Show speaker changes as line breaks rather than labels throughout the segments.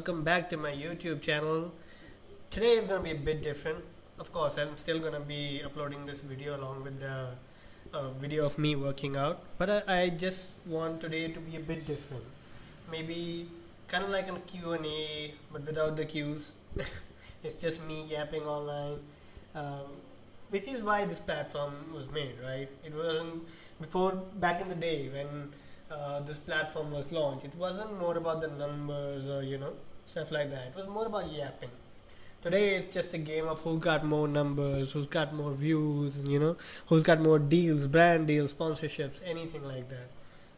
welcome back to my YouTube channel. Today is going to be a bit different. Of course, I'm still going to be uploading this video along with the video of me working out, but I just want today to be a bit different. Maybe kind of like a Q&A, but without the Q's. It's just me yapping online, which is why this platform was made, right? It wasn't before, back in the day when this platform was launched. It wasn't more about the numbers or stuff like that. It was more about yapping. Today it's just a game of who got more numbers, who's got more views, and who's got more deals, brand deals, sponsorships, anything like that.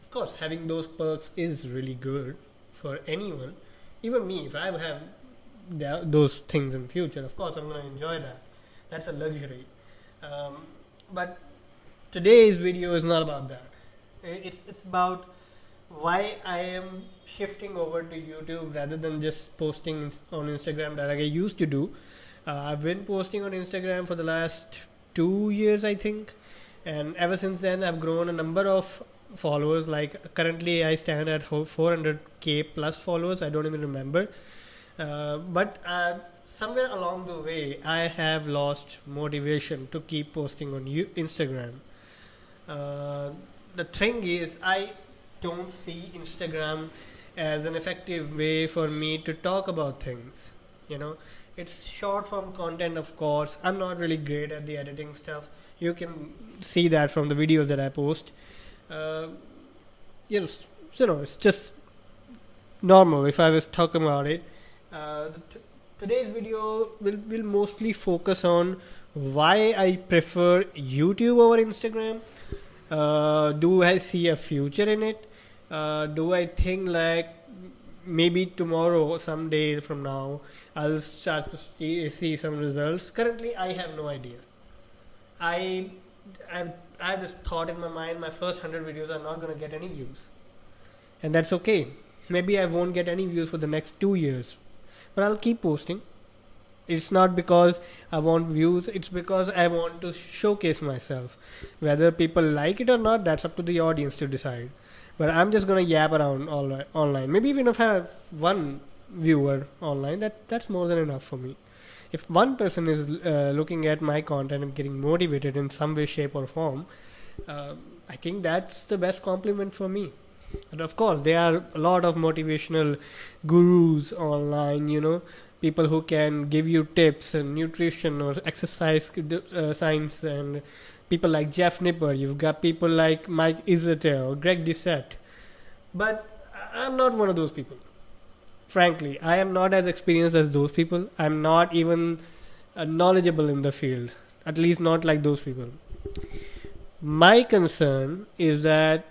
Of course, having those perks is really good for anyone, even me. If I have those things in future, of course I'm going to enjoy that. That's a luxury. But today's video is not about that. It's about why I am shifting over to YouTube rather than just posting on Instagram that I used to do. I've been posting on Instagram for the last 2 years, I think, and ever since then I've grown a number of followers. Like currently I stand at 400k plus followers. I don't even remember, but somewhere along the way I have lost motivation to keep posting on Instagram. The thing is, I don't see Instagram as an effective way for me to talk about things. It's short form content, of course. I'm not really great at the editing stuff. You can see that from the videos that I post. It's just normal if I was talking about it. Today's video will mostly focus on why I prefer YouTube over Instagram. Do I see a future in it? Do I think like maybe tomorrow, someday from now, I'll start to see some results? Currently, I have no idea. I have this thought in my mind: my first 100 videos are not going to get any views, and that's okay. Maybe I won't get any views for the next 2 years, but I'll keep posting. It's not because I want views, it's because I want to showcase myself. Whether people like it or not, that's up to the audience to decide. But I'm just going to yap around online. Maybe even if I have one viewer online, that's more than enough for me. If one person is looking at my content and getting motivated in some way, shape or form, I think that's the best compliment for me. And of course, there are a lot of motivational gurus online, people who can give you tips and nutrition or exercise science, and people like Jeff Nipper. You've got people like Mike Israetel, Greg Doucette. But I'm not one of those people. Frankly, I am not as experienced as those people. I'm not even knowledgeable in the field, at least not like those people. My concern is that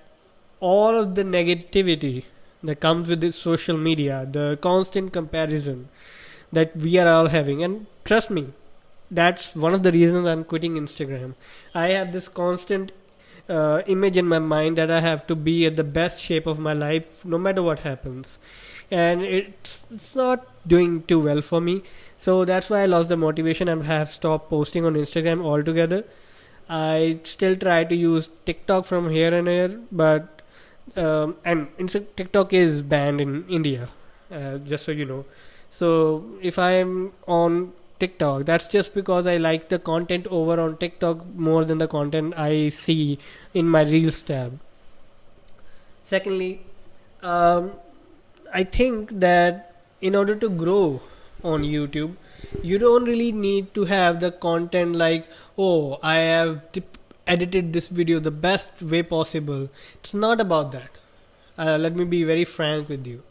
all of the negativity that comes with this social media, the constant comparison that we are all having, and trust me, that's one of the reasons I'm quitting Instagram. I have this constant image in my mind that I have to be at the best shape of my life no matter what happens, and it's not doing too well for me. So that's why I lost the motivation and have stopped posting on Instagram altogether. I still try to use TikTok from here and there, but TikTok is banned in India, just so you know. So if I am on TikTok, that's just because I like the content over on TikTok more than the content I see in my Reels tab. Secondly, I think that in order to grow on YouTube, you don't really need to have the content like, oh, I have edited this video the best way possible. It's not about that. Let me be very frank with you.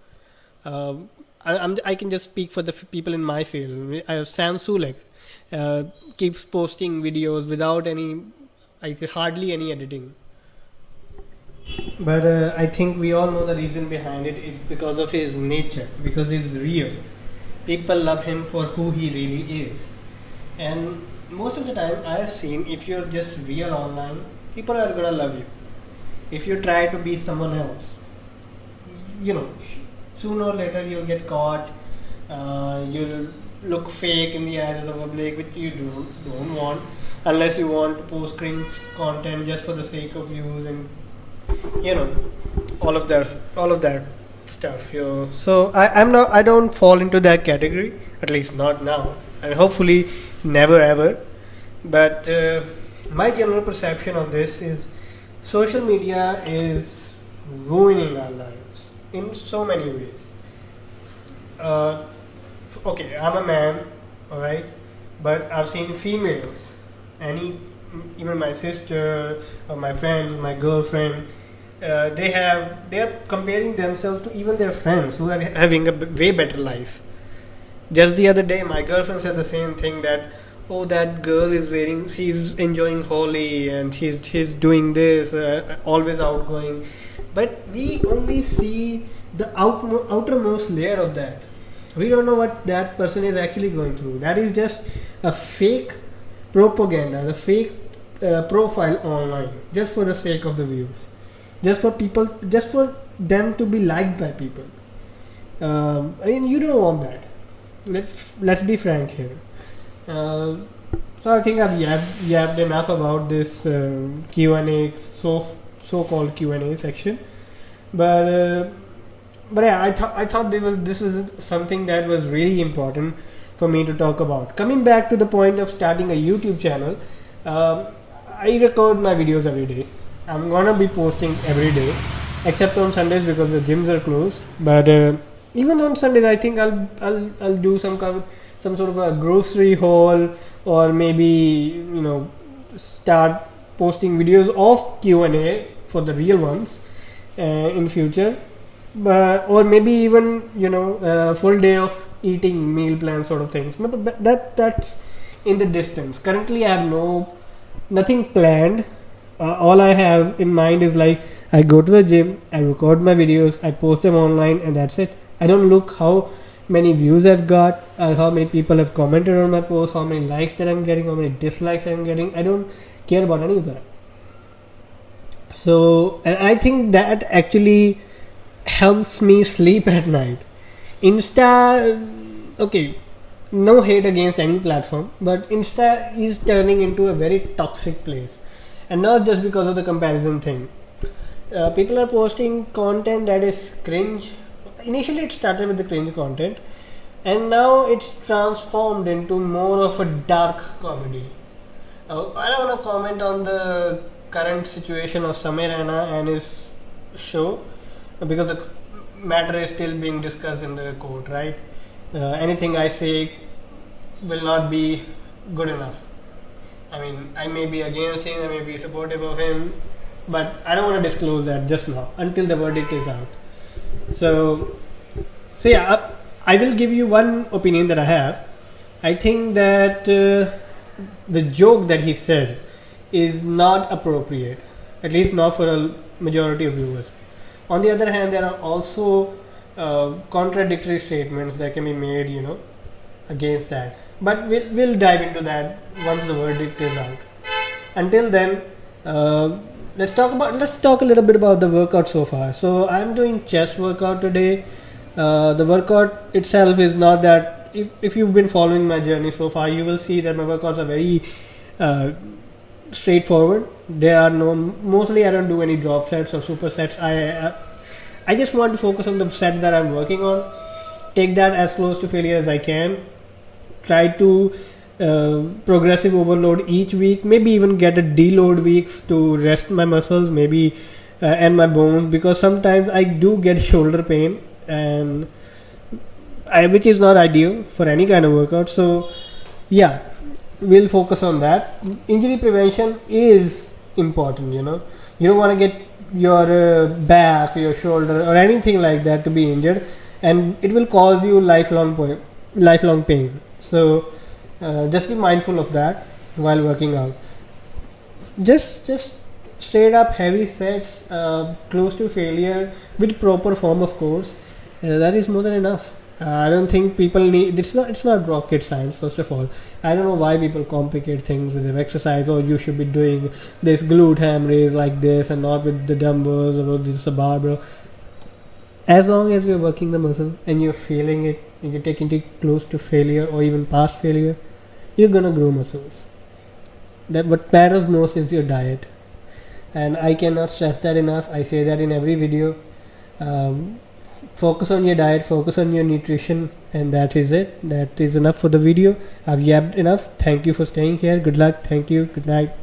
I can just speak for the people in my field. Sam Sulek keeps posting videos without hardly any editing. But I think we all know the reason behind it. It's because of his nature, because he's real. People love him for who he really is. And most of the time I have seen, if you're just real online, people are gonna love you. If you try to be someone else, sooner or later you'll get caught. You'll look fake in the eyes of the public, which you don't want, unless you want to post cringe content just for the sake of views and all of that. stuff. So I don't fall into that category, at least not now, and hopefully never ever. But my general perception of this is social media is ruining our lives in so many ways. Uh, okay, I'm a man, all right, but I've seen females, any, even my sister or my friends, my girlfriend, they're comparing themselves to even their friends who are having a way better life. Just the other day, my girlfriend said the same thing, that oh, that girl is wearing, she's enjoying Holi and she's doing this, always outgoing. But we only see the outermost layer of that. We don't know what that person is actually going through. That is just a fake propaganda, the fake profile online, just for the sake of the views, just for people, just for them to be liked by people. I mean, you don't want that. Let's be frank here. So I think I've yapped enough about this Q&A, so-called Q&A section. But yeah, I thought this was something that was really important for me to talk about. Coming back to the point of starting a YouTube channel, I record my videos every day. I'm gonna be posting every day, except on Sundays because the gyms are closed. But even on Sundays, I think I'll do some sort of a grocery haul, or maybe start posting videos of Q&A for the real ones in future. But or maybe even full day of eating meal plan sort of things. But that's in the distance. Currently, I have nothing planned. All I have in mind is like, I go to the gym, I record my videos, I post them online, and that's it. I don't look how many views I've got, how many people have commented on my post, how many likes that I'm getting, how many dislikes I'm getting. I don't care about any of that. So, and I think that actually helps me sleep at night. Insta, okay, no hate against any platform, but Insta is turning into a very toxic place, and not just because of the comparison thing. People are posting content that is cringe. Initially, it started with the cringe content, and now it's transformed into more of a dark comedy. I don't want to comment on the current situation of Samir Raina and his show, because the matter is still being discussed in the court, right? Anything I say will not be good enough. I mean, I may be against him, I may be supportive of him, but I don't want to disclose that just now until the verdict is out. So yeah, I will give you one opinion that I have. I think that the joke that he said is not appropriate, at least not for a majority of viewers. On the other hand, there are also contradictory statements that can be made, against that. But we'll dive into that once the verdict is out. Until then, let's talk a little bit about the workout so far. So I'm doing chest workout today. The workout itself is not that. If you've been following my journey so far, you will see that my workouts are very straightforward. There are mostly I don't do any drop sets or supersets. I just want to focus on the set that I'm working on, take that as close to failure as I can, try to progressive overload each week, maybe even get a deload week to rest my muscles, maybe and my bones, because sometimes I do get shoulder pain, and which is not ideal for any kind of workout. So yeah, we'll focus on that. Injury prevention is important. You don't want to get your back, your shoulder, or anything like that to be injured, and it will cause you lifelong pain. So just be mindful of that while working out. Just straight up heavy sets, close to failure, with proper form, of course. That is more than enough. I don't think people need. It's not rocket science. First of all, I don't know why people complicate things with their exercise. Or you should be doing this glute ham raise like this, and not with the dumbbells or this barbell. As long as you're working the muscle and you're feeling it, and you're taking it close to failure or even past failure, you're gonna grow muscles. That what matters most is your diet, and I cannot stress that enough. I say that in every video. focus on your diet, focus on your nutrition, and that is it. That is enough for the video. I've yapped enough. Thank you for staying here. Good luck. Thank you. Good night.